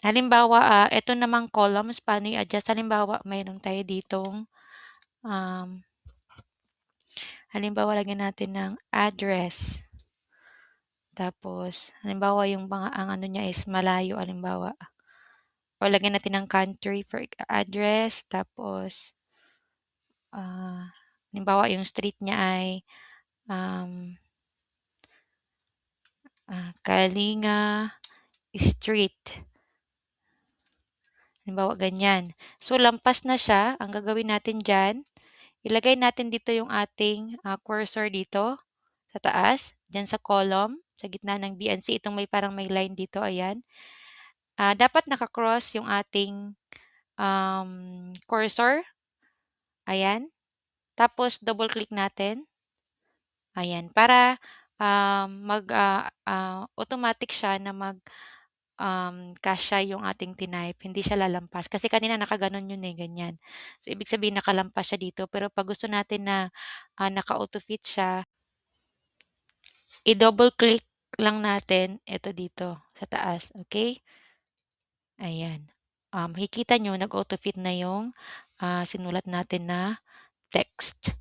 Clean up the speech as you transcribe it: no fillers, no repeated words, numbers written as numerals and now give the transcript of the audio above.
Halimbawa, eto namang columns paano i-adjust, halimbawa mayroon tayo ditong, halimbawa lagyan natin ng address. Tapos halimbawa yung ang ano niya is malayo halimbawa, o lagyan natin ng country for address tapos, halimbawa yung street niya ay, um, Kalinga Street. Halimbawa ganyan. So lampas na siya, ang gagawin natin diyan, ilagay natin dito yung ating, cursor dito sa taas, diyan sa column, sa gitna ng B and C, itong may parang may line dito, ayan. Dapat naka-cross yung ating, cursor, ayan. Tapos double click natin, ayan, para, automatic siya na kasya yung ating tinype, hindi siya lalampas. Kasi kanina nakaganon yun, eh, ganyan. So, ibig sabihin nakalampas siya dito, pero 'pag gusto natin na, naka-auto fit siya, i-double click lang natin ito dito sa taas, okey? Ayan. Makikita niyo nag-auto fit na yung, sinulat natin na text.